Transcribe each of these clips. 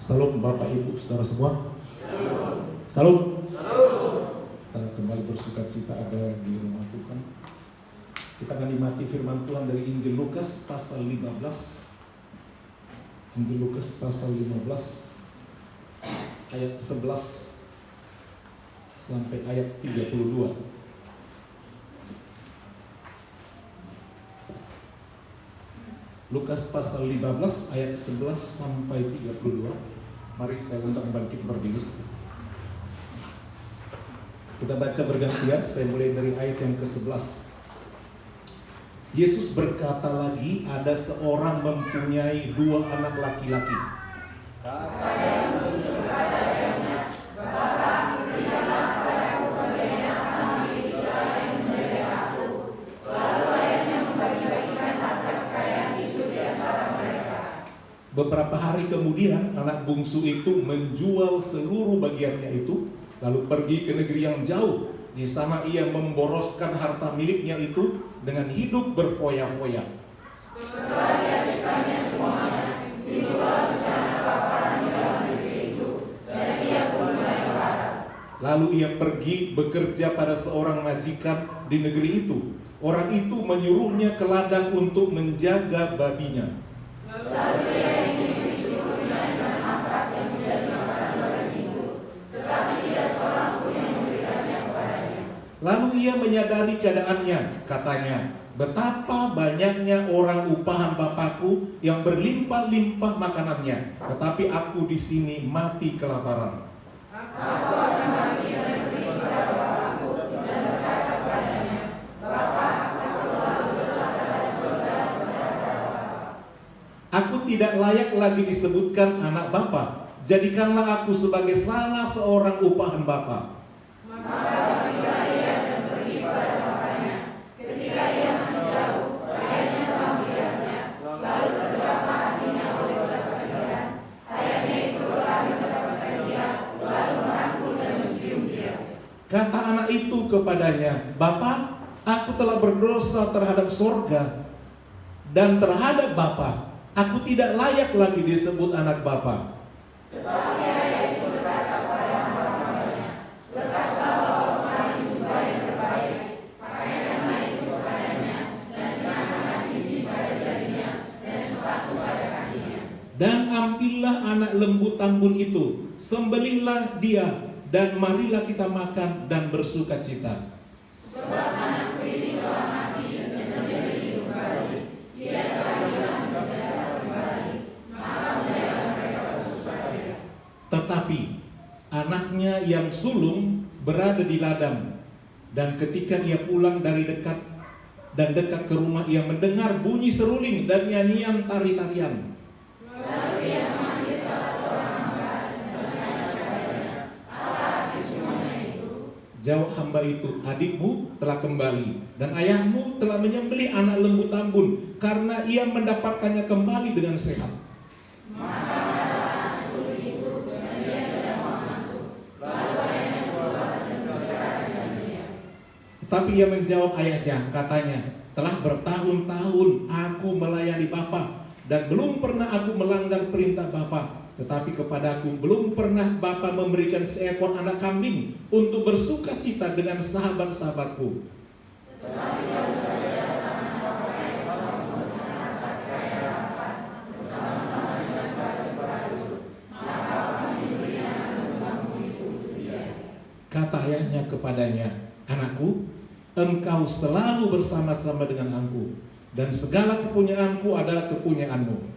Salam Bapak Ibu Saudara semua. Salam. Kita kembali bersuka cita ada di rumah Tuhan. Kita akan nikmati firman Tuhan dari Injil Lukas pasal 15. Injil Lukas pasal 15 ayat 11 sampai ayat 32. Lukas pasal 15 ayat 11 sampai 32. Mari saya undang bangkit berdiri. Kita baca bergantian, saya mulai dari ayat yang ke-11. Yesus berkata lagi, ada seorang mempunyai 2 anak laki-laki. Beberapa hari kemudian anak bungsu itu menjual seluruh bagiannya itu, lalu pergi ke negeri yang jauh. Di sana ia memboroskan harta miliknya itu dengan hidup berfoya-foya. Lalu ia pergi bekerja pada seorang majikan di negeri itu. Orang itu menyuruhnya ke ladang untuk menjaga babinya. Lalu ia menyadari keadaannya, katanya, betapa banyaknya orang upahan Bapakku yang berlimpah-limpah makanannya, tetapi aku di sini mati kelaparan. Aku tidak layak lagi disebutkan anak Bapa. Jadikanlah aku sebagai salah seorang upahan Bapa. Kata anak itu kepadanya, Bapa, aku telah berdosa terhadap sorga dan terhadap Bapa. Aku tidak layak lagi disebut anak Bapa. Tetapi ayah itu berkata kepada hamba-hambanya, lekaslah orang jubah yang terbaik, pakaianlah itu kepadanya, dan kenakanlah cincin pada jarinya, dan sepatu pada kakinya. Dan ambillah anak lembu tambun itu, sembelihlah dia, dan marilah kita makan dan bersuka cita. Sebab anakku ini telah mati dan menjadi hidup kembali. Dia telah hilang dan dapat kembali. Maka mulailah mereka bersuka cita. Tetapi anaknya yang sulung berada di ladang, dan ketika ia pulang dari dekat ke rumah, ia mendengar bunyi seruling dan nyanyian tari-tarian. Jawab hamba itu, adikmu telah kembali dan ayahmu telah menyembelih anak lembu tambun karena ia mendapatkannya kembali dengan sehat. Tetapi ia menjawab ayahnya, katanya, telah bertahun-tahun aku melayani Bapa dan belum pernah aku melanggar perintah Bapa. Tetapi kepadaku belum pernah Bapa memberikan seekor anak kambing untuk bersuka cita dengan sahabat-sahabatku. Kata ayahnya kepadanya, anakku, engkau selalu bersama-sama dengan aku, dan segala kepunyaanku adalah kepunyaanmu.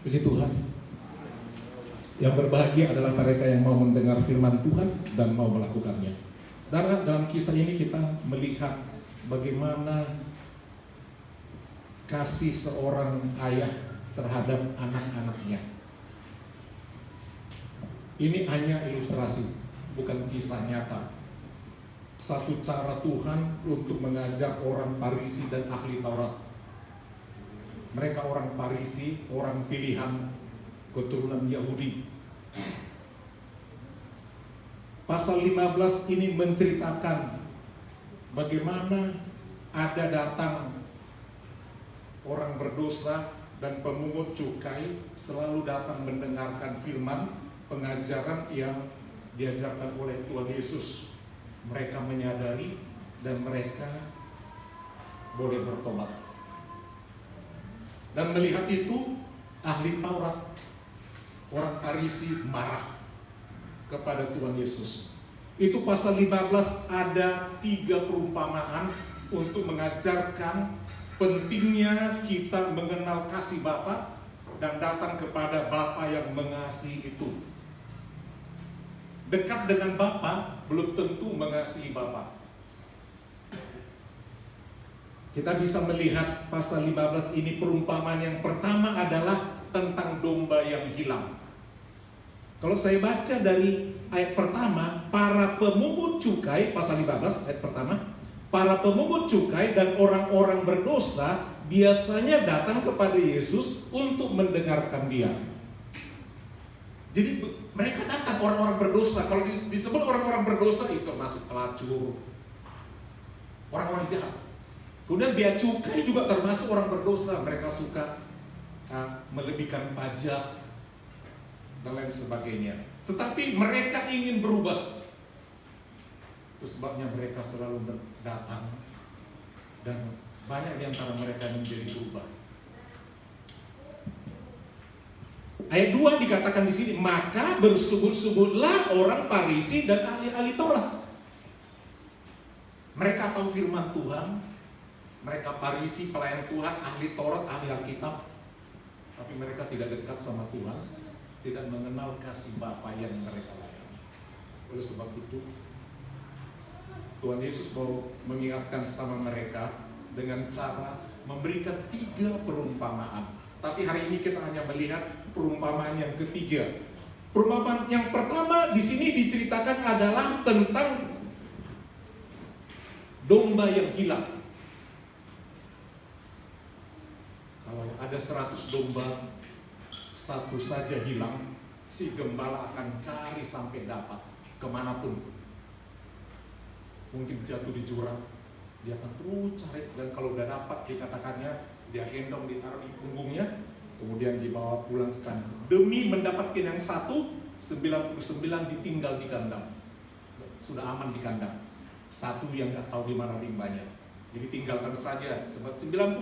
Puji Tuhan. Yang berbahagia adalah mereka yang mau mendengar firman Tuhan dan mau melakukannya. Saudara, dalam kisah ini kita melihat bagaimana kasih seorang ayah terhadap anak-anaknya. Ini hanya ilustrasi, bukan kisah nyata. Satu cara Tuhan untuk mengajar orang Farisi dan ahli Taurat. Mereka orang Farisi, orang pilihan keturunan Yahudi. Pasal 15 ini menceritakan bagaimana ada datang orang berdosa dan pemungut cukai selalu datang mendengarkan firman pengajaran yang diajarkan oleh Tuhan Yesus. Mereka menyadari dan mereka boleh bertobat. Dan melihat itu, ahli Taurat, orang Farisi marah kepada Tuhan Yesus. Itu pasal 15 ada 3 perumpamaan untuk mengajarkan pentingnya kita mengenal kasih Bapa dan datang kepada Bapa yang mengasihi itu. Dekat dengan Bapa belum tentu mengasihi Bapa. Kita bisa melihat pasal 15 ini, perumpamaan yang pertama adalah tentang domba yang hilang. Kalau saya baca dari ayat pertama, para pemungut cukai, pasal 15 ayat pertama, para pemungut cukai dan orang-orang berdosa biasanya datang kepada Yesus untuk mendengarkan dia. Jadi mereka datang, orang-orang berdosa. Kalau disebut orang-orang berdosa itu termasuk pelacur, orang-orang jahat. Kemudian bea cukai juga termasuk orang berdosa. Mereka suka melebihkan pajak dan lain sebagainya. Tetapi mereka ingin berubah. Itu sebabnya mereka selalu datang, dan banyak di antara mereka yang menjadi berubah. Ayat 2 dikatakan di sini, maka bersujud-sujudlah orang Farisi dan ahli-ahli Taurat. Mereka tahu firman Tuhan, mereka Farisi, pelayan Tuhan, ahli Taurat, ahli Alkitab, tapi mereka tidak dekat sama Tuhan, tidak mengenal kasih Bapa yang mereka layani. Oleh sebab itu, Tuhan Yesus mau mengingatkan sama mereka dengan cara memberikan 3 perumpamaan. Tapi hari ini kita hanya melihat perumpamaan yang ketiga. Perumpamaan yang pertama di sini diceritakan adalah tentang domba yang hilang. Kalau ada 100 domba, satu saja hilang, si gembala akan cari sampai dapat, kemanapun. Mungkin jatuh di jurang, dia akan terus cari, dan kalau udah dapat, dikatakannya dia gendong, ditaruh di punggungnya, kemudian dibawa pulang ke kandang. Demi mendapatkan yang satu, 99 ditinggal di kandang. Sudah aman di kandang. Satu yang nggak tahu di mana rimbanya. Jadi tinggalkan saja, sebab 99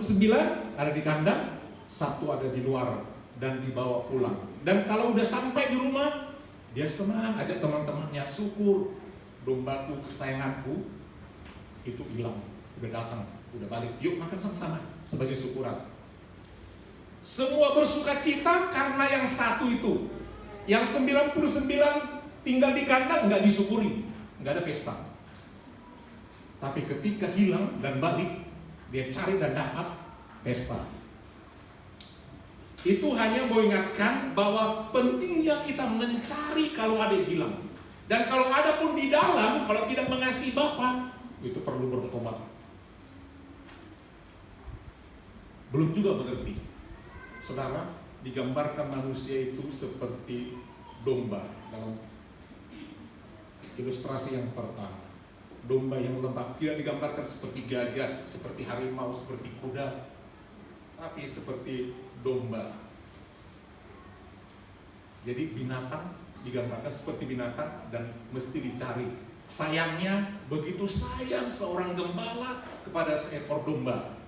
ada di kandang, satu ada di luar dan dibawa pulang. Dan kalau udah sampai di rumah, dia senang, ajak teman-temannya, syukur, dombaku kesayanganku itu hilang, udah datang, udah balik, yuk makan sama-sama sebagai syukuran. Semua bersuka cita karena yang satu itu. Yang 99 tinggal di kandang nggak disyukuri, nggak ada pesta. Tapi ketika hilang dan balik, dia cari dan dapat, pesta. Itu hanya mau ingatkan bahwa pentingnya kita mencari kalau ada yang hilang. Dan kalau ada pun di dalam, kalau tidak mengasihi Bapa, itu perlu bertobat. Belum juga mengerti. Saudara, digambarkan manusia itu seperti domba dalam ilustrasi yang pertama. Domba yang lemah, tidak digambarkan seperti gajah, seperti harimau, seperti kuda, tapi seperti domba. Jadi binatang digambarkan seperti binatang dan mesti dicari. Sayangnya begitu sayang seorang gembala kepada seekor domba,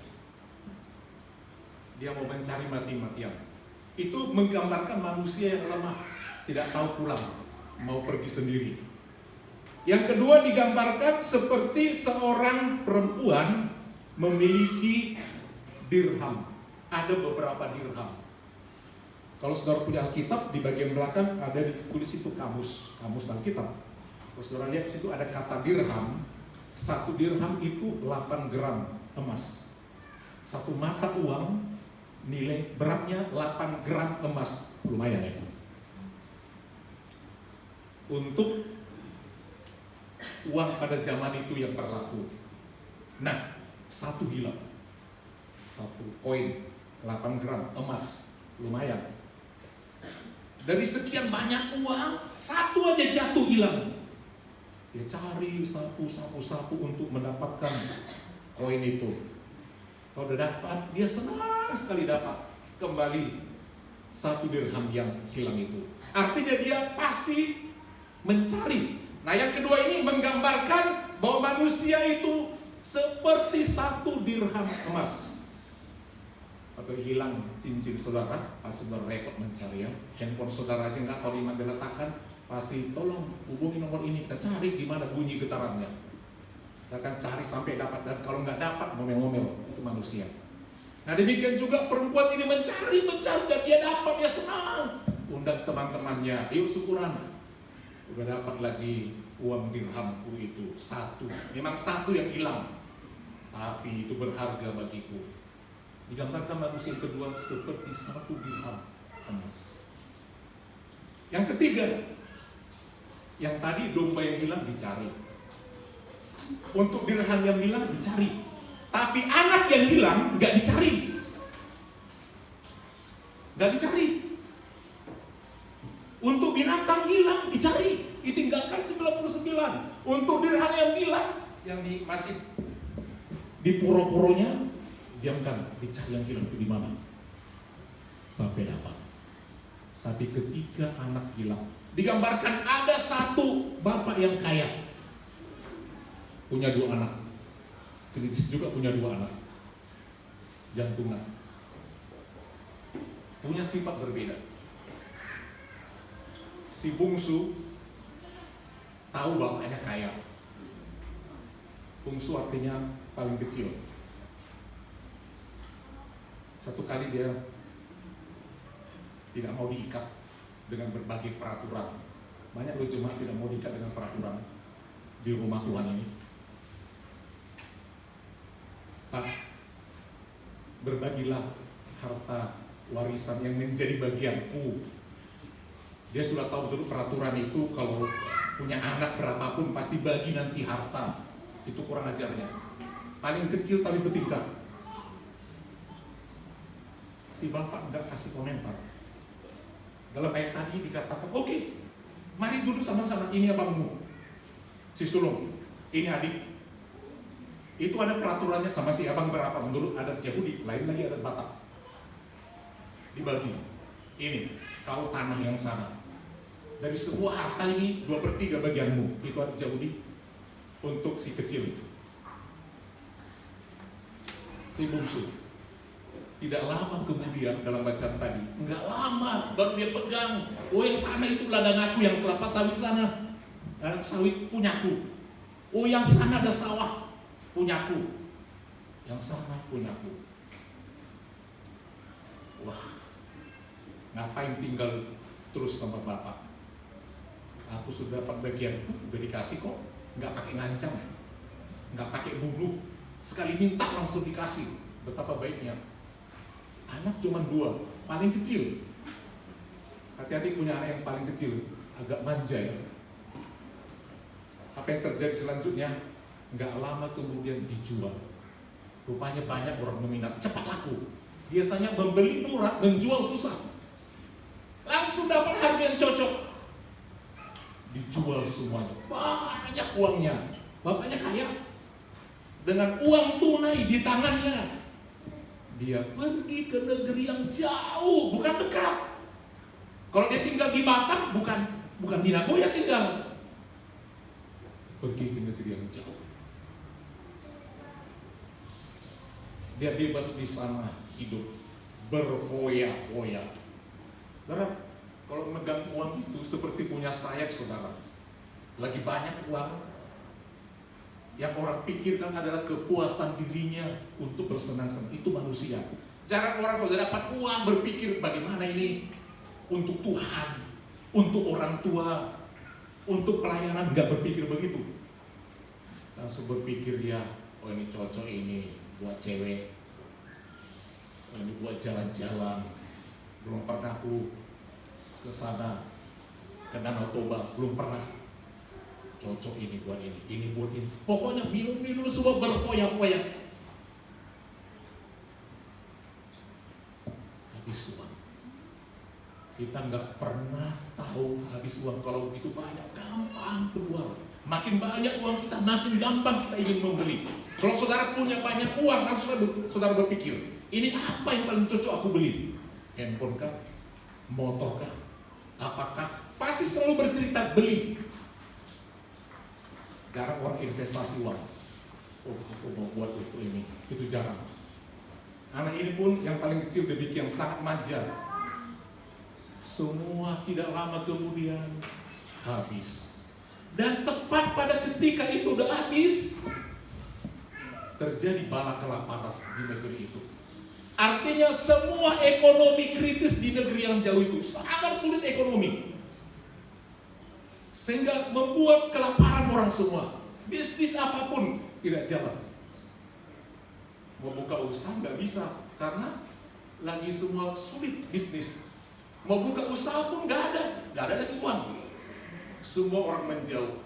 dia mau mencari mati-matian. Itu menggambarkan manusia yang lemah, tidak tahu pulang, mau pergi sendiri. Yang kedua digambarkan seperti seorang perempuan memiliki dirham. Ada beberapa dirham. Kalau saudara punya Alkitab, di bagian belakang ada ditulis itu kamus Alkitab. Kalau saudara lihat situ ada kata dirham. 1 dirham itu 8 gram emas. 1 mata uang nilai beratnya 8 gram emas. Lumayan ya. Untuk uang pada zaman itu yang berlaku. Nah, 1 hilang. 1 koin 8 gram emas. Lumayan. Dari sekian banyak uang, 1 aja jatuh hilang. Dia cari sapu untuk mendapatkan koin itu. Kalau udah dapat, dia senang sekali dapat kembali 1 dirham yang hilang itu. Artinya dia pasti mencari. Nah, yang kedua ini menggambarkan bahwa manusia itu seperti 1 dirham emas. Atau hilang cincin saudara, pas saudara repot mencari ya. Handphone saudara aja nggak tahu di mana diletakkan, pasti tolong hubungi nomor ini, kita cari di mana bunyi getarannya. Kita akan cari sampai dapat, dan kalau nggak dapat ngomel-ngomel, itu manusia. Nah, demikian juga perempuan ini mencari dan dia dapat, dia senang. Undang teman-temannya, yuk syukuran. Udah dapat lagi uang dirhamku itu 1. Memang 1 yang hilang, tapi itu berharga bagiku. Digambarkan manusia yang kedua seperti 1 dirham emas. Yang ketiga, yang tadi domba yang hilang dicari. Untuk dirham yang hilang dicari. Tapi anak yang hilang nggak dicari. Nggak dicari. Untuk binatang hilang dicari. Ditinggalkan 99. Untuk dirham yang hilang, yang masih di puro-puronya, diamkan, dicari yang hilang itu di mana. Sampai dapat. Tapi ketika anak hilang, digambarkan ada 1 bapak yang kaya, punya 2 anak. Kritis juga punya 2 anak, jantungan, punya sifat berbeda. Si bungsu tahu bapaknya kaya. Bungsu artinya paling kecil. Satu kali dia tidak mau diikat dengan berbagai peraturan. Banyak loh jemaat tidak mau diikat dengan peraturan di rumah Tuhan ini. Pak, berbagilah harta warisan yang menjadi bagianku. Dia sudah tahu betul peraturan itu, kalau punya anak berapapun pasti bagi nanti harta. Itu kurang ajarnya. Paling kecil tapi bertingkah. Si bapak enggak kasih komentar. Dalam ayat tadi dikatakan, oke, mari duduk sama-sama, ini abangmu, si sulung, ini adik. Itu ada peraturannya sama si abang berapa menurut adat Yahudi, lain lagi adat Batak. Dibagi. Ini, kau tanah yang sana. Dari semua harta ini 2/3 bagianmu. Itu adat Yahudi untuk si kecil. Si bungsu. Tidak lama kemudian dalam bacaan tadi, enggak lama baru dia pegang, oh yang sana itu ladang aku, yang kelapa sawit sana, sawit punyaku. Oh yang sana ada sawah, punyaku. Yang sana punyaku. Wah, ngapain tinggal terus sama bapak? Aku sudah dapat bagianku, udah dikasih kok, nggak pakai ngancam, nggak pakai bunuh, sekali minta langsung dikasih. Betapa baiknya. Anak cuma 2, paling kecil. Hati-hati punya anak yang paling kecil, agak manja ya. Apa yang terjadi selanjutnya? Nggak lama kemudian dijual. Rupanya banyak orang meminat, cepat laku. Biasanya membeli murah, menjual susah. Langsung dapat harga yang cocok. Dijual semuanya, banyak uangnya. Bapaknya kaya. Dengan uang tunai di tangannya, dia pergi ke negeri yang jauh, bukan dekat. Kalau dia tinggal di Batam, bukan di Nagoya tinggal. Pergi ke negeri yang jauh. Dia bebas di sana hidup, berfoya-foya. Saudara, kalau megang uang itu seperti punya sayap, saudara. Lagi banyak uang, yang orang pikirkan adalah kepuasan dirinya untuk bersenang-senang. Itu manusia. Jarang orang kalau dapat uang berpikir bagaimana ini untuk Tuhan, untuk orang tua, untuk pelayanan. Nggak berpikir begitu. Langsung berpikir dia, oh ini cocok ini buat cewek, oh ini buat jalan-jalan. Belum pernah aku ke sana, ke Danau Toba, belum pernah. Cocok ini buat ini buat ini. Pokoknya minum semua berfoya-foya. Habis uang. Kita nggak pernah tahu habis uang. Kalau begitu banyak, gampang keluar. Makin banyak uang kita, makin gampang kita ingin membeli. Kalau saudara punya banyak uang, langsung saudara berpikir, ini apa yang paling cocok aku beli? Handphone kah? Motor kah? Apakah? Pasti selalu bercerita beli. Jarang orang investasi uang. Oh, aku mau buat itu jarang. Anak ini pun yang paling kecil demikian, sangat manja. Semua tidak lama kemudian habis. Dan tepat pada ketika itu udah habis, terjadi bala kelaparan di negeri itu. Artinya semua ekonomi kritis di negeri yang jauh itu sangat sulit ekonomi, sehingga membuat kelaparan orang semua. Bisnis apapun tidak jalan. Mau buka usaha nggak bisa karena lagi semua sulit bisnis. Mau buka usaha pun nggak ada lagi uang. Semua orang menjauh,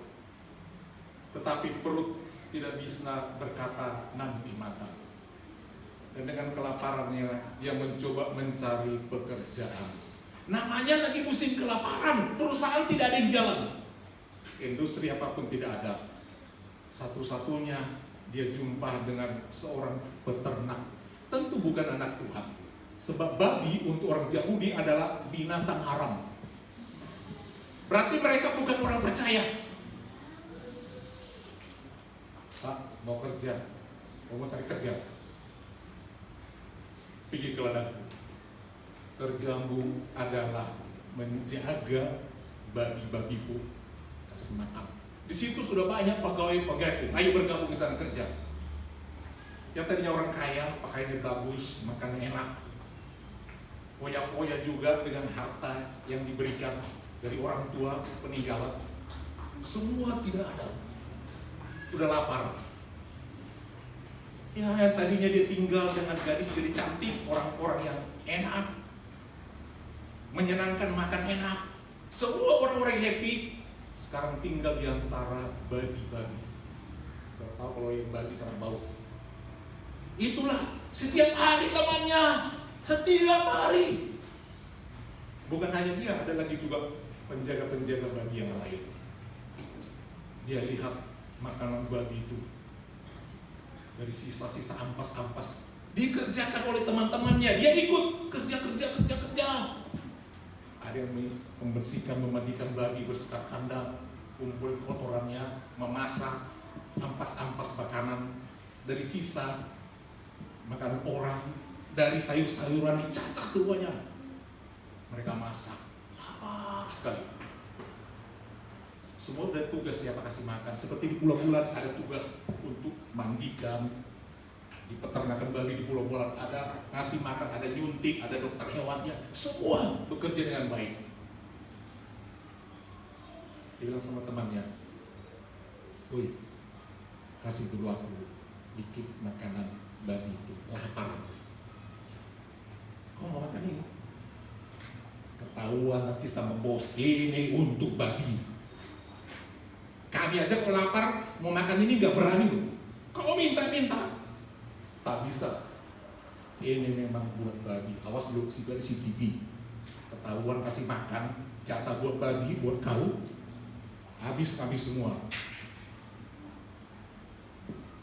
tetapi perut tidak bisa berkata nanti makan. Dan dengan kelaparannya dia mencoba mencari pekerjaan. Namanya lagi musim kelaparan, perusahaan tidak ada yang jalan, industri apapun tidak ada. Satu-satunya dia jumpa dengan seorang peternak. Tentu bukan anak Tuhan, sebab babi untuk orang Yahudi adalah binatang haram. Berarti mereka bukan orang percaya. Pak, mau kerja, mau cari kerja, pergi ke ladangku. Kerjamu adalah menjaga babi-babiku, kasih makan. Di situ sudah banyak pegawai-pegawai, ayo bergabung di sana kerja. Yang tadinya orang kaya, pakaiannya bagus, makannya enak, foya-foya juga dengan harta yang diberikan dari orang tua peninggalan. Semua tidak ada, udah lapar. Ya, yang tadinya dia tinggal dengan gadis jadi cantik, orang-orang yang enak, menyenangkan, makan enak, semua orang-orang happy. Sekarang tinggal di antara babi-babi. Gak tahu kalau yang babi sangat bau. Itulah setiap hari temannya, setiap hari. Bukan hanya dia, ada lagi juga penjaga-penjaga babi yang lain. Dia lihat makanan babi itu dari sisa-sisa ampas-ampas dikerjakan oleh teman-temannya. Dia ikut kerja. Ada yang membersihkan, memandikan babi, bersihkan kandang, kumpul kotorannya, memasak ampas-ampas makanan dari sisa makanan orang, dari sayur-sayuran dicacah semuanya. Mereka masak, lapar sekali. Semua ada tugas siapa kasih makan. Seperti di Pulau Bulan ada tugas untuk mandikan. Di peternakan babi di Pulau Bulan ada ngasih makan, ada nyuntik, ada dokter hewannya. Semua bekerja dengan baik. Dia bilang sama temannya, "Woi, kasih dulu aku dikit makanan babi itu, lapar. Kau mau makan ini?" Ketahuan nanti sama bos, ini untuk babi. Kami aja kalau lapar mau makan ini gak berani loh. Kalau minta-minta tak bisa. Ini memang buat babi. Awas lu si CCTV. Ketahuan kasih makan jatah buat babi, buat kau, habis semua.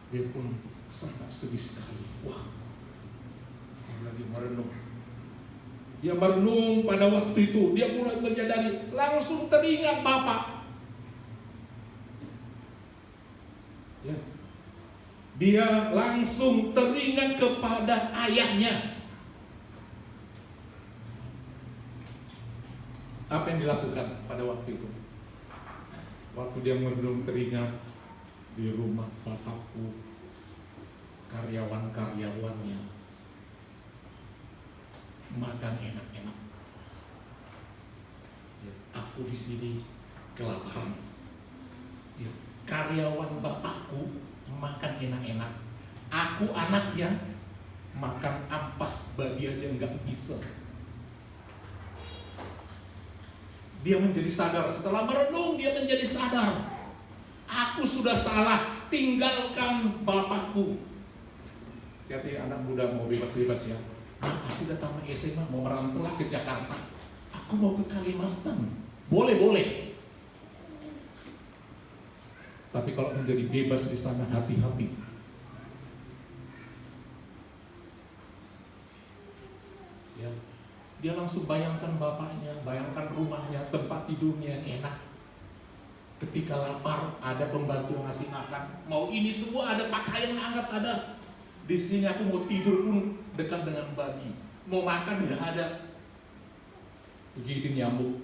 Dia pun sangat sedih sekali. Wah, lagi merenung. Dia merenung pada waktu itu. Dia mulai menyadari, langsung teringat bapak. Ya. Dia langsung teringat kepada ayahnya. Apa yang dilakukan pada waktu itu? Waktu dia merenung teringat, di rumah bapakku, karyawan-karyawannya makan enak-enak. Ya, aku di sini kelaparan. Ya, karyawan bapakku makan enak-enak. Aku anaknya makan ampas babi aja nggak bisa. Dia menjadi sadar, setelah merenung dia menjadi sadar. Aku sudah salah, tinggalkan bapakku. Hati-hati anak muda mau bebas-bebas ya. Aku udah tamat SMA, mau merantau ke Jakarta. Aku mau ke Kalimantan. Boleh. Tapi kalau menjadi bebas di sana, hati-hati. Ya, dia langsung bayangkan bapaknya, bayangkan rumahnya, tempat tidurnya yang enak. Ketika lapar, ada pembantu yang ngasih makan. Mau ini semua ada, pakaian hangat ada. Di sini aku mau tidur pun dekat dengan babi. Mau makan nggak ada. Begitu nyamuk,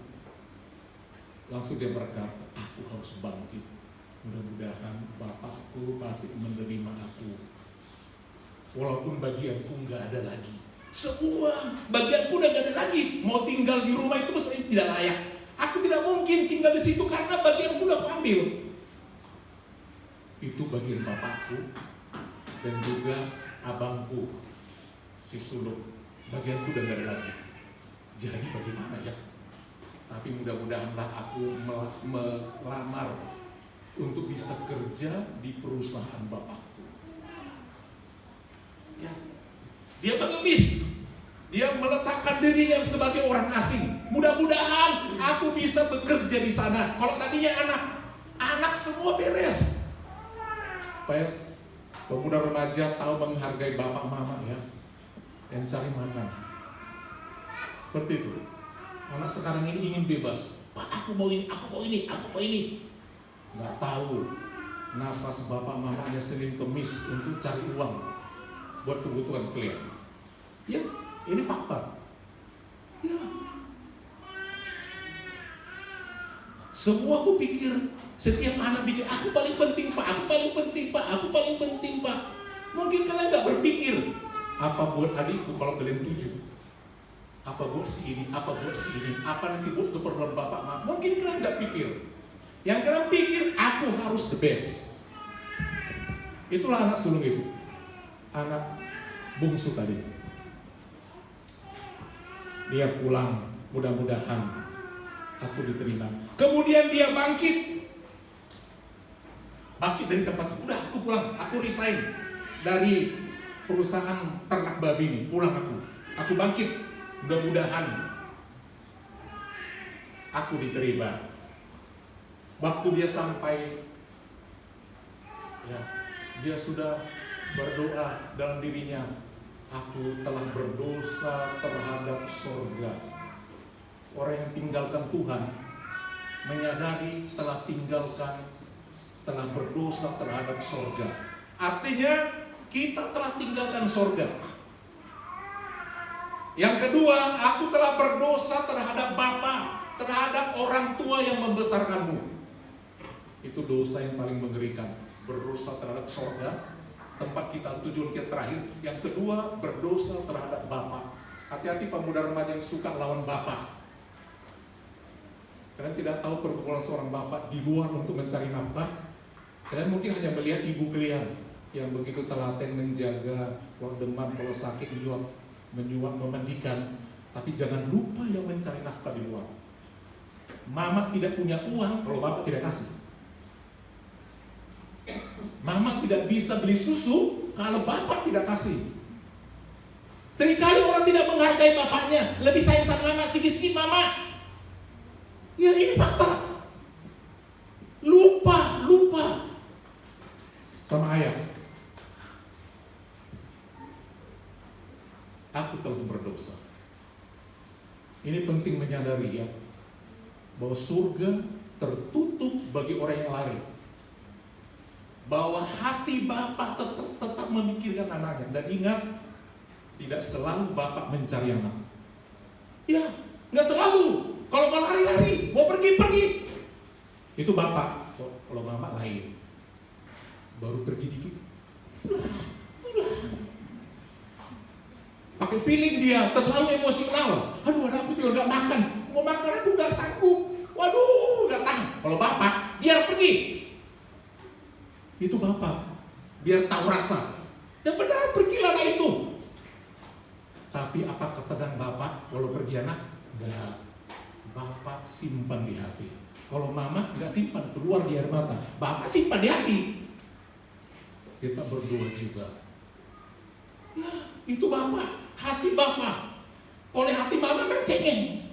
langsung dia berkata, aku harus bangkit. Mudah-mudahan bapakku pasti menerima aku. Walaupun bagianku nggak ada lagi. Semua bagianku udah nggak ada lagi. Mau tinggal di rumah itu mesti tidak layak. Aku tidak mungkin tinggal di situ karena bagianku udah aku ambil. Itu bagian bapakku dan juga abangku, si sulung. Bagianku udah nggak ada lagi. Jadi bagaimana ya? Tapi mudah-mudahanlah aku melamar untuk bisa kerja di perusahaan bapakku. Ya, dia mengemis, dia meletakkan dirinya sebagai orang asing. Mudah-mudahan aku bisa bekerja di sana. Kalau tadinya anak semua beres. Supaya pemuda remaja tahu menghargai bapak mama ya, yang cari makan. Seperti itu. Anak sekarang ini ingin bebas. Pak, aku mau ini, aku mau ini, aku mau ini. Nggak tahu nafas bapak mamanya Senin Kemis untuk cari uang buat kebutuhan klien. Ya, ini fakta. Ya. Semua aku pikir, setiap anak pikir, aku paling penting pak, aku paling penting pak, aku paling penting pak. Mungkin kalian nggak berpikir, apa buat adikku kalau kalian 7? Apa buat si ini, apa buat si ini, apa nanti buat keperluan bapak mama. Mungkin kalian nggak pikir. Yang kalian pikir, aku harus the best. Itulah anak sulung itu, anak bungsu tadi. Dia pulang, mudah-mudahan aku diterima. Kemudian dia bangkit dari tempat itu. Udah, aku pulang, aku resign dari perusahaan ternak babi ini. Pulang aku bangkit. Mudah-mudahan aku diterima. Waktu dia sampai, ya, dia sudah berdoa dalam dirinya, aku telah berdosa terhadap surga. Orang yang tinggalkan Tuhan menyadari telah berdosa terhadap surga. Artinya kita telah tinggalkan surga. Yang kedua, aku telah berdosa terhadap bapa, terhadap orang tua yang membesarkanmu. Itu dosa yang paling mengerikan. Berdosa terhadap surga, tempat kita, tujuan kita terakhir. Yang kedua, berdosa terhadap bapa. Hati-hati pemuda remaja yang suka lawan bapa. Kalian tidak tahu pergumulan seorang bapak di luar untuk mencari nafkah. Kalian mungkin hanya melihat ibu kalian yang begitu telaten menjaga, kalau demam, kalau sakit menyuap, memandikan. Tapi jangan lupa yang mencari nafkah di luar. Mama tidak punya uang kalau bapak tidak kasih. Mama tidak bisa beli susu kalau bapak tidak kasih. Seringkali orang tidak menghargai bapaknya, lebih sayang sama mama, sikit-sikit mama. Ya, ini fakta. Lupa sama ayah. Aku telah berdosa. Ini penting menyadari ya, bahwa surga tertutup bagi orang yang lari. Bahwa hati bapak tetap memikirkan anaknya. Dan ingat, tidak selalu bapak mencari anak. Ya, nggak selalu. Kalau mau lari-lari, mau pergi. Itu bapak. Kalau mama lain. Baru pergi dikit. Pakai feeling dia, terlalu emosional. Aduh, anakku juga nggak makan. Mau makan aku nggak sanggup. Waduh, nggak tahan. Kalau bapak, biar pergi. Itu bapak, biar tahu rasa. Dan benar pergilah anak itu. Tapi apa ketenang bapak kalau pergi anak? Enggak. Bapak simpan di hati. Kalau mama nggak simpan, keluar di air mata. Bapak simpan di hati. Kita berdoa juga. Ya, itu bapak, hati bapak. Kalau hati mama kan cengeng.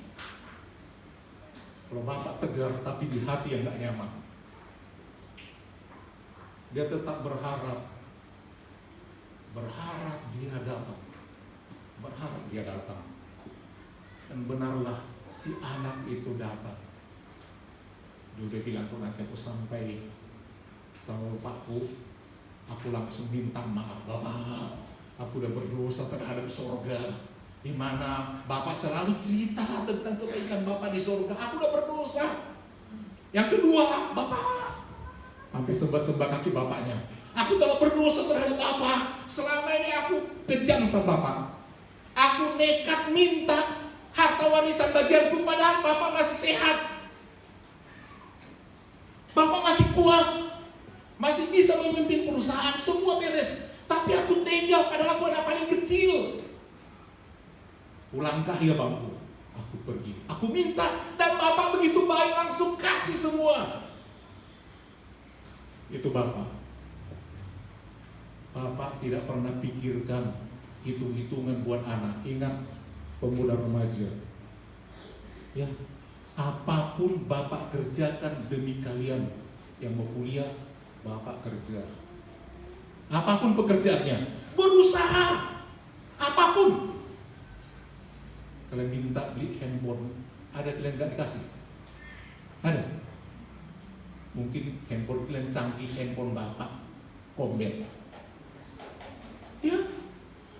Kalau bapak tegar tapi di hati yang nggak nyaman. Dia tetap berharap dia datang. Berharap dia datang. Dan benarlah si anak itu datang. Dia udah bilang, kok nanti aku sampai sama bapakku, aku langsung minta maaf, Bapak, aku udah berdosa terhadap sorga, di mana Bapak selalu cerita tentang kebaikan Bapak di sorga. Aku udah berdosa. Yang kedua, Bapak, sampai sembah-sembah kaki bapaknya, aku telah berdosa terhadap Bapak. Selama ini aku kejam sama Bapak. Aku nekat minta harta warisan bagianku, padahal Bapak masih sehat. Bapak masih kuat, masih bisa memimpin perusahaan, semua beres. Tapi aku tega, padahal aku anak paling kecil. Pulangkah ya Bangku? Aku pergi, aku minta, dan Bapak begitu baik, langsung kasih semua. Itu Bapak. Bapak tidak pernah pikirkan hitung-hitungan buat anak. Ingat, pemuda remaja, ya, apapun Bapak kerjakan demi kalian yang mau kuliah, Bapak kerja. Apapun pekerjaannya, berusaha. Apapun. Kalian minta beli handphone, ada kalian gak dikasih? Ada? Mungkin handphone kalian canggih, handphone Bapak kombet. Ya,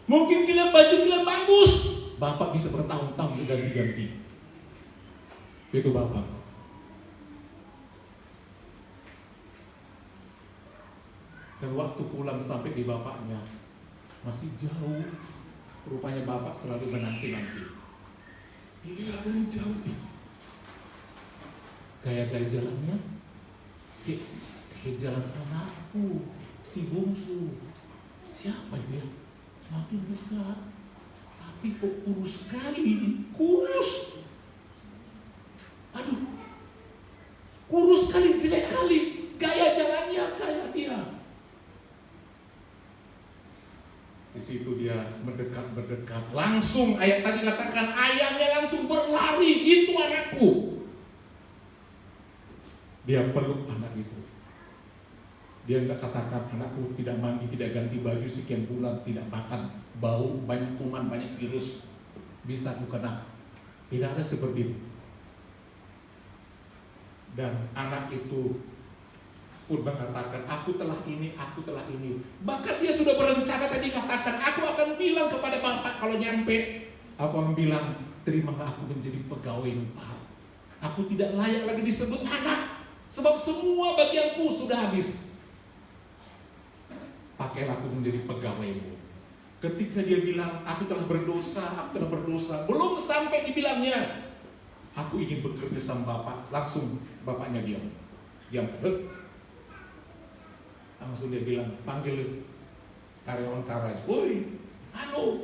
mungkin kalian baju kalian bagus, Bapak bisa bertahun-tahun ganti-ganti. Itu Bapak. Dan waktu pulang sampai di bapaknya masih jauh. Rupanya Bapak selalu menanti-nanti. Iya, dari jauh nih. Gaya-gaya jalannya kayak jalan anakku, si bungsu. Siapa dia? Makin muda, tapi kok kurus sekali. Kurus. Aduh, kurus kali, jelek kali. Gaya jalannya kayak dia. Di situ dia mendekat. Langsung ayat tadi katakan, ayahnya langsung berlari. Itu anakku. Dia peluk anak itu. Dia enggak katakan, anakku tidak mandi, tidak ganti baju sekian bulan, tidak makan, bau, banyak kuman, banyak virus, bisa aku kena. Tidak ada seperti itu. Dan anak itu pun mengatakan, aku telah ini, aku telah ini. Bahkan dia sudah berencana tadi katakan, aku akan bilang kepada Bapak kalau nyampe, aku akan bilang, terimalah aku menjadi pegawai Bapak. Aku tidak layak lagi disebut anak, sebab semua bagianku sudah habis. Pakailah aku menjadi pegawaimu. Ketika dia bilang, aku telah berdosa, belum sampai dibilangnya, aku ingin bekerja sama Bapak, langsung bapaknya diam. Langsung dia bilang, panggil karyawan garaj. Woi,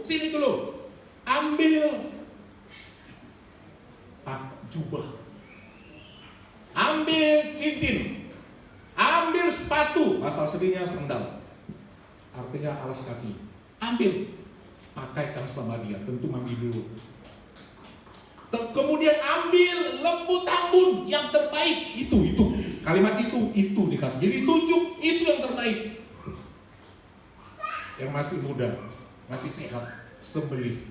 sini dulu, ambil jubah, ambil cincin, ambil sepatu, bahasa aslinya sendal, artinya alas kaki. Ambil, pakaikan sama dia, tentu mandi dulu. Kemudian ambil lembu tambun yang terbaik, itu kalimat itu dikatakan. Jadi tunjuk itu yang terbaik. Yang masih muda, masih sehat, sembelih,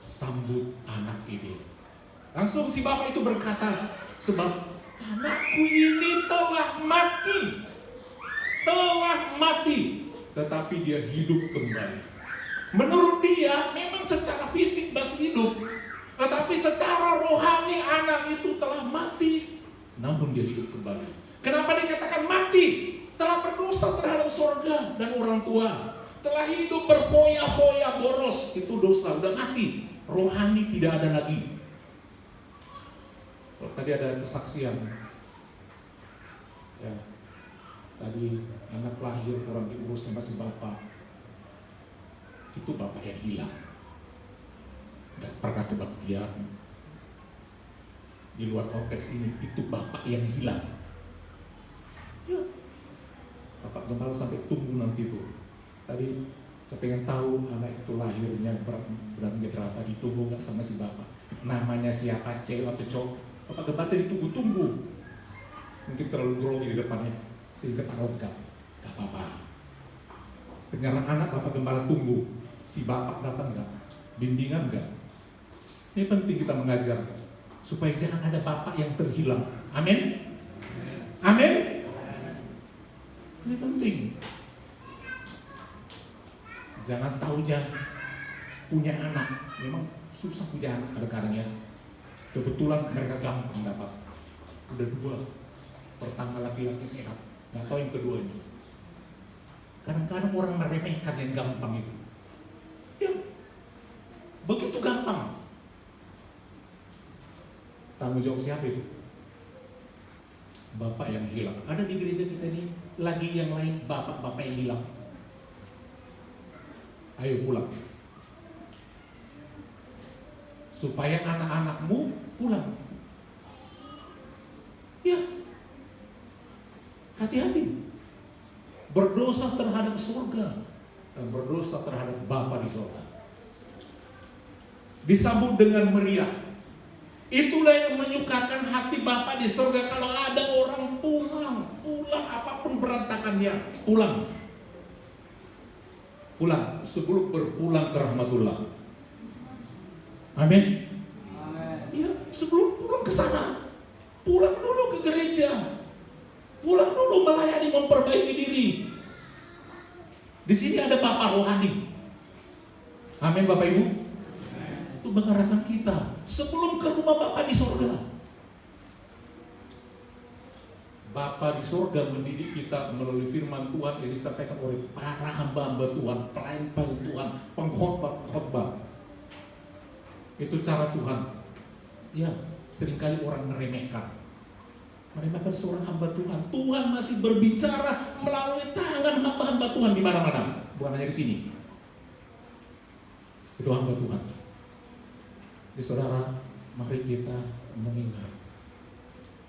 sambut anak ini. Langsung si bapak itu berkata, sebab anakku ini telah mati, tetapi dia hidup kembali. Menurut dia, memang secara fisik masih hidup, tetapi secara rohani anak itu telah mati, namun dia hidup kembali. Kenapa dikatakan mati? Telah berdosa terhadap surga dan orang tua, telah hidup berfoya-foya boros, itu dosa, udah mati. Rohani tidak ada lagi. Tadi ada kesaksian, ya, tadi anak lahir kurang diurus sama si bapak. Itu bapak yang hilang, gak pernah kebaktian. Di luar konteks ini, itu bapak yang hilang. Ya, bapak gembala sampai tunggu nanti tuh. Tadi kepengen tahu anak itu lahirnya beratnya berapa, ditunggu gak sama si bapak. Namanya siapa, cewek atau cowok? Bapak gembala tadi tunggu. Mungkin terlalu grogi di depannya, sehingga tak lengkap. Gak apa-apa. Dengar anak Bapak Gembala tunggu, si Bapak datang gak? Bimbingan gak? Ini penting kita mengajar supaya jangan ada Bapak yang terhilang. Amin? Amin? Ini penting. Jangan taunya punya anak. Memang susah punya anak kadang-kadang ya. Kebetulan mereka gampang dapat. Udah 2. Pertama laki-laki sehat, gak tahu yang keduanya. Kadang-kadang orang meremehkan yang gampang itu. Ya, begitu gampang. Tanggung jawab siapa itu? Bapak yang hilang. Ada di gereja kita ini lagi yang lain, bapak-bapak yang hilang. Ayo pulang. Supaya anak-anakmu pulang. Ya, hati-hati. Berdosa terhadap surga dan berdosa terhadap Bapa di surga. Disambut dengan meriah. Itulah yang menyukakan hati Bapa di surga. Kalau ada orang pulang apapun berantakannya, pulang sebelum berpulang ke rahmatullah. Amin. Ya, sebelum pulang ke sana, pulang dulu ke gereja, pulang dulu melayani, memperbaiki diri. Di sini ada Bapak rohani. Amin, Bapak Ibu. Itu mengarahkan kita sebelum ke rumah Bapak di surga. Bapak di surga mendidik kita melalui firman Tuhan yang disampaikan oleh para hamba-hamba Tuhan, pelayan-pelayan Tuhan, pengkhotbah. Itu cara Tuhan. Ya, seringkali orang meremehkan seorang hamba Tuhan. Tuhan masih berbicara melalui tangan hamba-hamba Tuhan di mana-mana, bukan hanya di sini. Itu hamba Tuhan. Jadi saudara, mari kita mengingat.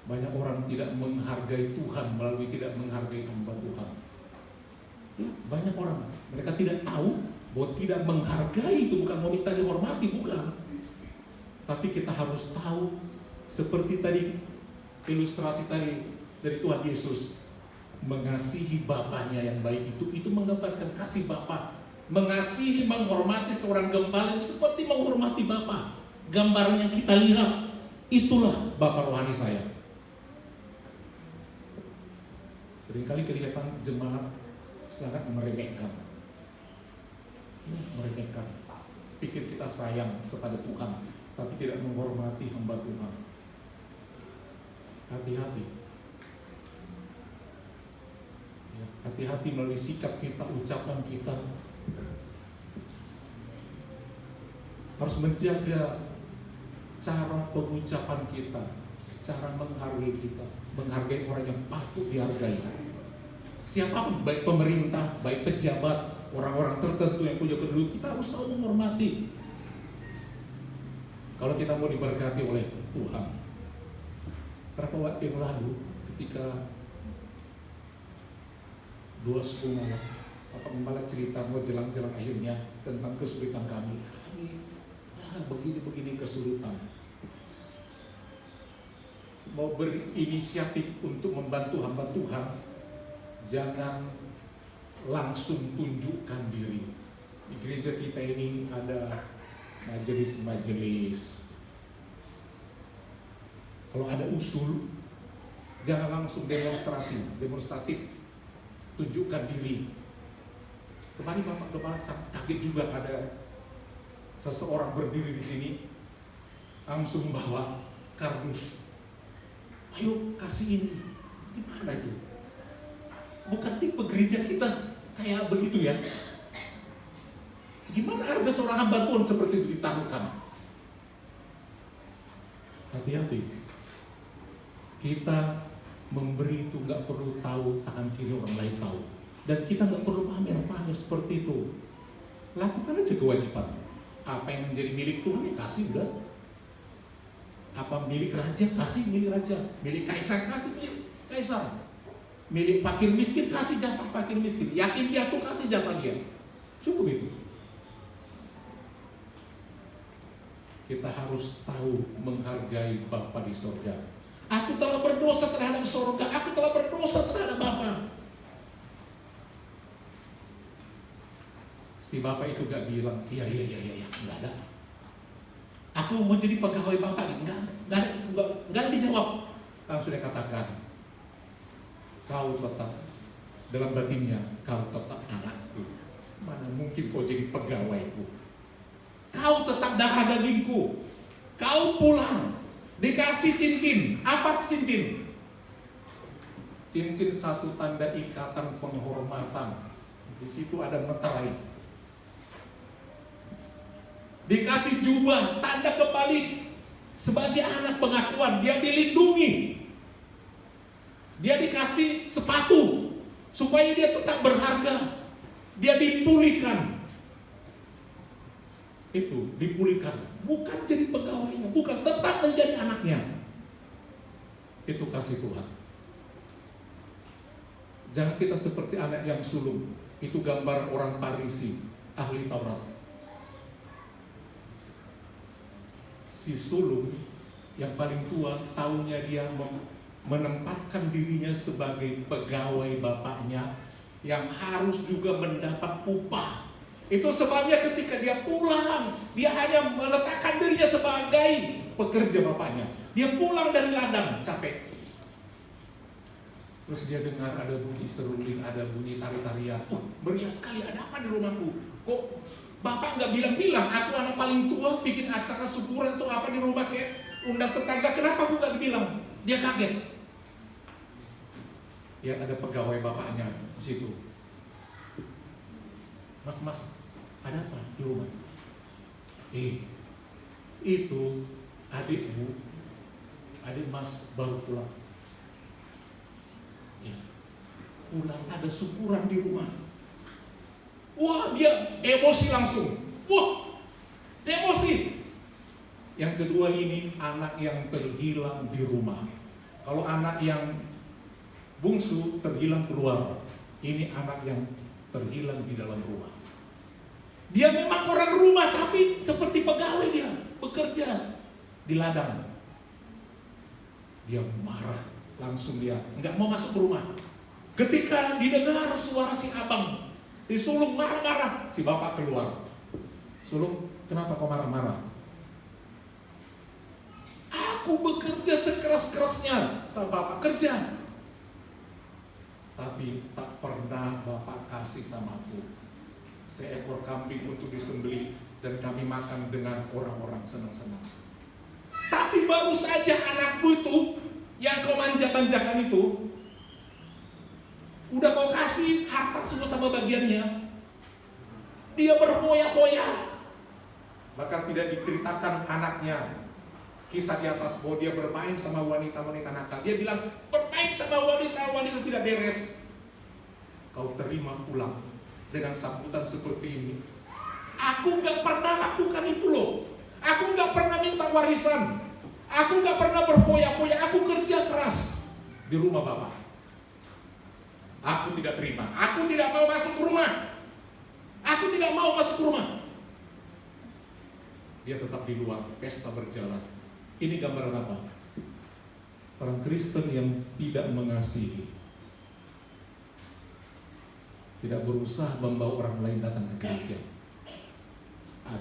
Banyak orang tidak menghargai Tuhan melalui tidak menghargai hamba Tuhan. Ya, banyak orang, mereka tidak tahu bahwa tidak menghargai itu bukan mau minta dihormati, bukan. Tapi kita harus tahu, seperti tadi ilustrasi tadi dari Tuhan Yesus, mengasihi Bapaknya yang baik itu menggambarkan kasih Bapa. Mengasihi, menghormati seorang gembala itu seperti menghormati Bapa. Gambaran yang kita lihat, itulah Bapa rohani saya. Seringkali kelihatan jemaat sangat meremehkan. Pikir kita sayang kepada Tuhan, tapi tidak menghormati hamba Tuhan. Hati-hati. Ya, hati-hati melalui sikap kita, ucapan kita. Harus menjaga cara pengucapan kita, cara menghargai kita, menghargai orang yang patut dihargai. Siapapun, baik pemerintah, baik pejabat, orang-orang tertentu yang punya kedudukan, kita harus tahu menghormati. Kalau kita mau diberkati oleh Tuhan. Berapa waktu yang lalu, ketika 2 suku malam, Bapak Gembala cerita mau jelang-jelang akhirnya tentang kesulitan kami begini kesulitan. Mau berinisiatif untuk membantu hamba Tuhan, jangan langsung tunjukkan diri. Di gereja kita ini ada majelis. Kalau ada usul, jangan langsung demonstratif, tunjukkan diri. Kemarin Bapak Gembala kaget juga, ada seseorang berdiri di sini, langsung bawa kardus. Ayo kasih ini. Gimana itu? Bukan tipe gereja kita kayak begitu ya. Gimana harga seorang hamba Tuhan seperti itu ditaruhkan? Hati-hati. Kita memberi itu nggak perlu tahu tangan kiri orang lain tahu, dan kita nggak perlu pamer seperti itu. Lakukan aja kewajiban. Apa yang menjadi milik Tuhan ya kasih udah. Apa milik raja kasih milik raja, milik kaisar kasih milik kaisar, milik fakir miskin kasih jatah fakir miskin, yatim piatu kasih jatah dia. Cukup itu. Kita harus tahu menghargai Bapa di surga. Aku telah berdosa terhadap surga, aku telah berdosa terhadap Bapa. Si bapak itu gak bilang, iya, nggak ada. Aku mau jadi pegawai bapak, nggak dijawab. Langsung dia katakan, kau tetap dalam batinnya, kau tetap anakku. Mana mungkin kau jadi pegawaiku? Kau tetap darah dagingku. Kau pulang, dikasih cincin. Apa cincin? Cincin satu tanda ikatan penghormatan. Di situ ada meterai. Dikasih jubah, tanda kembali sebagai anak pengakuan, dia dilindungi. Dia dikasih sepatu supaya dia tetap berharga. Dia dipulihkan. Itu dipulihkan, bukan jadi pegawainya, bukan, tetap menjadi anaknya. Itu kasih Tuhan. Jangan kita seperti anak yang sulung. Itu gambar orang Farisi, ahli Taurat. Si sulung yang paling tua, tahunya dia menempatkan dirinya sebagai pegawai bapaknya yang harus juga mendapat upah. Itu sebabnya ketika dia pulang, dia hanya meletakkan dirinya sebagai pekerja bapaknya. Dia pulang dari ladang, capek. Terus dia dengar ada bunyi seruling, ada bunyi tari-tarian. Meriah sekali, ada apa di rumahku? Kok bapak nggak bilang-bilang, aku anak paling tua, bikin acara syukuran atau apa di rumah, kayak undang tetangga, kenapa aku nggak dibilang? Dia kaget. Ya, ada pegawai bapaknya di situ. Mas, ada apa di rumah? Itu adikmu, adik mas baru pulang. Ya, pulang ada syukuran di rumah. Wah, dia emosi langsung. Wah, emosi. Yang kedua ini anak yang terhilang di rumah. Kalau anak yang bungsu terhilang keluar, ini anak yang terhilang di dalam rumah. Dia memang orang rumah, tapi seperti pegawai dia, bekerja di ladang. Dia marah, langsung dia nggak mau masuk ke rumah. Ketika didengar suara si abang, si sulung marah-marah, si bapak keluar. Sulung, kenapa kau marah-marah? Aku bekerja sekeras-kerasnya, sama bapak kerja. Tapi tak pernah bapak kasih sama aku seekor kambing untuk disembelih dan kami makan dengan orang-orang senang-senang. Tapi baru saja anakmu itu yang kau manja-manjakan itu, udah kau kasih harta semua sama bagiannya, dia berfoya-foya. Bahkan tidak diceritakan anaknya kisah di atas bahwa dia bermain sama wanita-wanita nakal. Dia bilang, bermain sama wanita-wanita tidak beres. Kau terima pulang dengan sambutan seperti ini. Aku gak pernah lakukan itu loh. Aku gak pernah minta warisan. Aku gak pernah berfoya-foya. Aku kerja keras di rumah bapak. Aku tidak terima. Aku tidak mau masuk ke rumah. Aku tidak mau masuk ke rumah. Dia tetap di luar, pesta berjalan. Ini gambaran apa? Orang Kristen yang tidak mengasihi, tidak berusaha membawa orang lain datang ke gereja.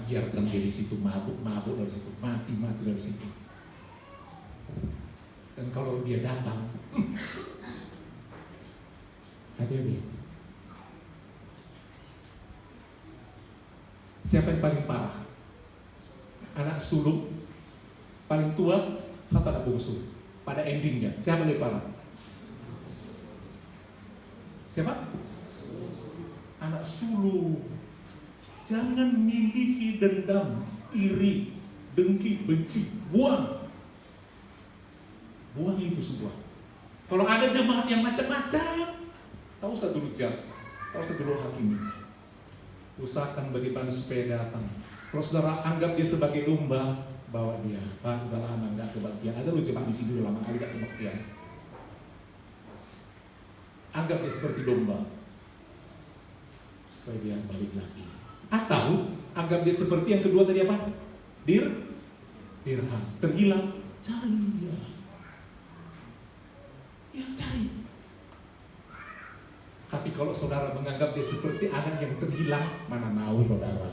Biarkan dia di situ, mabuk dari situ, mati dari situ. Dan kalau dia datang, hati-hati. Siapa yang paling parah? Anak sulung paling tua atau anak bungsu? Pada endingnya, siapa lebih parah? Siapa? Anak sulung. Jangan miliki dendam, iri, dengki, benci. Buang itu semua. Kalau ada jemaat yang macam-macam, tahu usah dulu jas, tahu usah dulu hakimi. Usahakan bagaimana supaya datang. Kalau saudara anggap dia sebagai domba, bawa dia. Pak, udah lama nggak kebaktian. Ada lu jemaat di sini udah lama kali nggak kebaktian. Anggap dia seperti domba, supaya dia balik lagi. Atau anggap dia seperti yang kedua tadi apa? Dirham. Terhilang, cari dia. Ya, cari. Tapi kalau saudara menganggap dia seperti anak yang terhilang, hilang, mana mau saudara.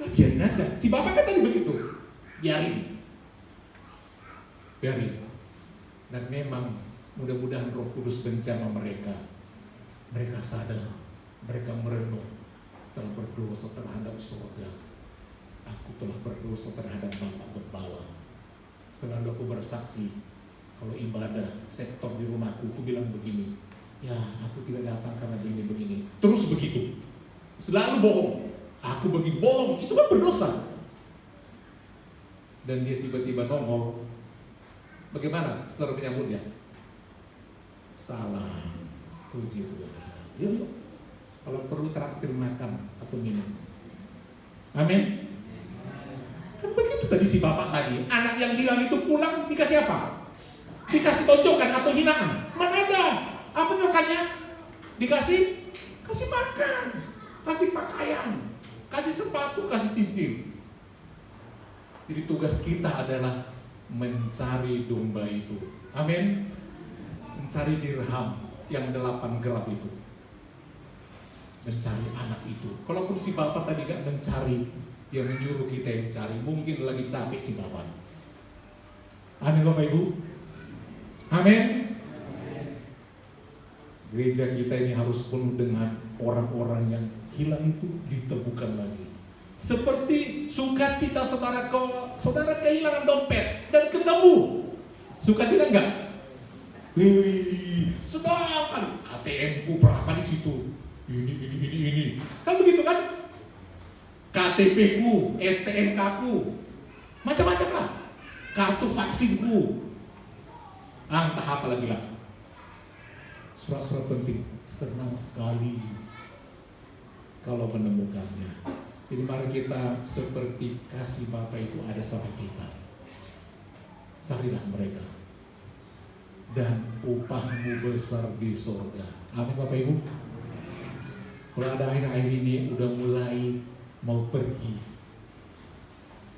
Nah, biarin aja. Si bapak kan tadi begitu. Biarin. Dan memang mudah-mudahan Roh Kudus menjamah mereka. Mereka sadar, mereka merenung, telah berdosa terhadap surga. Aku telah berdosa terhadap Bapak Gembala. Selalu aku bersaksi, kalau ibadah sektor di rumahku, aku bilang begini, ya aku tidak datang karena begini. Terus begitu, selalu bohong. Aku begitu bohong, itu kan berdosa. Dan dia tiba-tiba nongol. Bagaimana saudara menyambutnya? Salah, puji Tuhan. Yuk. Kalau perlu traktir makan atau minum. Amin. Kan begitu tadi si bapak tadi. Anak yang hilang itu pulang dikasih apa? Dikasih tonjokan atau hinaan. Mana ada? Apa nyokannya? Kasih makan, kasih pakaian, kasih sepatu, kasih cincin. Jadi tugas kita adalah mencari domba itu. Amin. Mencari dirham yang 8 gram itu. Mencari anak itu. Kalaupun si bapak tadi gak mencari, dia menyuruh kita yang cari. Mungkin lagi capek si bapak. Amin Bapak Ibu. Amin. Gereja kita ini harus penuh dengan orang-orang yang hilang itu ditemukan lagi. Seperti sukacita saudara kehilangan dompet dan ketemu. Sukacita enggak? Sedangkan ATM-ku berapa di situ? Ini. Kan begitu kan? KTP-ku, STNK-ku, macam-macam lah. Kartu vaksinku. Entah apa lagi lah. Surat-surat penting. Senang sekali kalau menemukannya. Jadi mari kita seperti kasih Bapa itu ada sama kita. Carilah mereka. Dan upahmu besar di surga. Amin Bapak Ibu. Kalau ada akhir-akhir ini udah mulai mau pergi,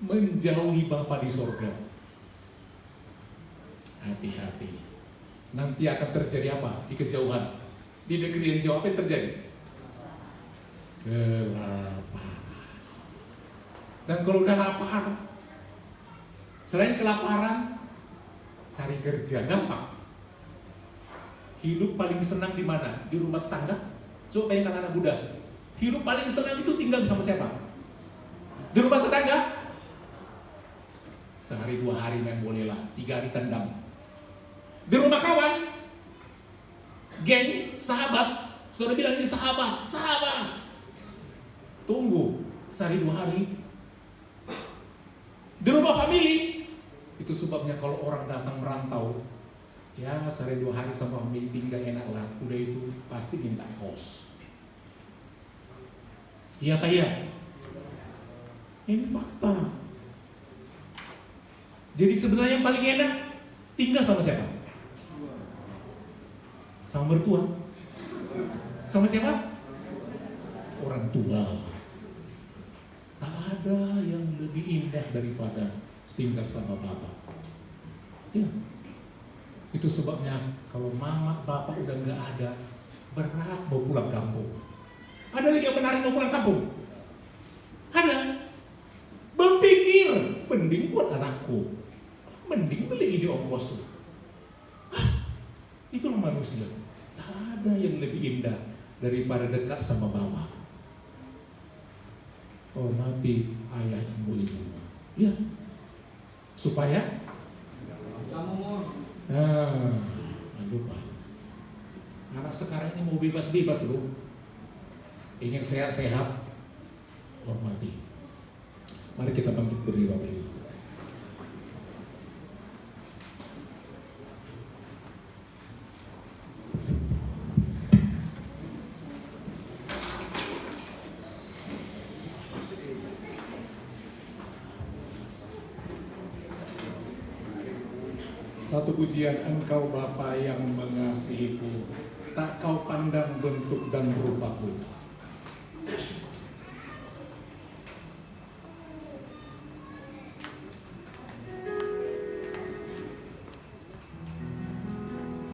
menjauhi Bapa di surga, hati-hati. Nanti akan terjadi apa di kejauhan? Di negeri yang jauh apa yang terjadi? Kelaparan. Dan kalau udah lapar, selain kelaparan, cari kerja gampang. Hidup paling senang di mana? Di rumah tetangga. Coba bayangkan anak muda. Hidup paling senang itu tinggal sama siapa? Di rumah tetangga. Sehari 2 hari main boleh lah, 3 hari tendang. Di rumah kawan, geng, sahabat, sudah bilang ini sahabat. Tunggu, sehari 2 hari. Di rumah family, itu sebabnya kalau orang datang merantau, ya sehari 2 hari sama family tinggal enak lah. Udah itu pasti minta kos. Iya Pak ya? Ini fakta. Jadi sebenarnya yang paling enak tinggal sama siapa? Sama mertua. Sama siapa? Orang tua. Tak ada yang lebih indah daripada tinggal sama bapak. Ya. Itu sebabnya kalau mama bapak udah nggak ada, berat mau pulang kampung. Ada lagi yang menarik mau pulang kampung? Ada. Berpikir, mending buat anakku, mending beli ini ongkos. Itulah manusia. Tak ada yang lebih indah daripada dekat sama bapak. Hormati ayah ibu. Ya. Supaya aduh Pak. Anak sekarang ini mau bebas-bebas loh. Ingin sehat-sehat. Hormati. Mari kita bangkit berdiri Bapak Ibu. Satu pujian, Engkau Bapa yang mengasihiku, tak kau pandang bentuk dan rupaku.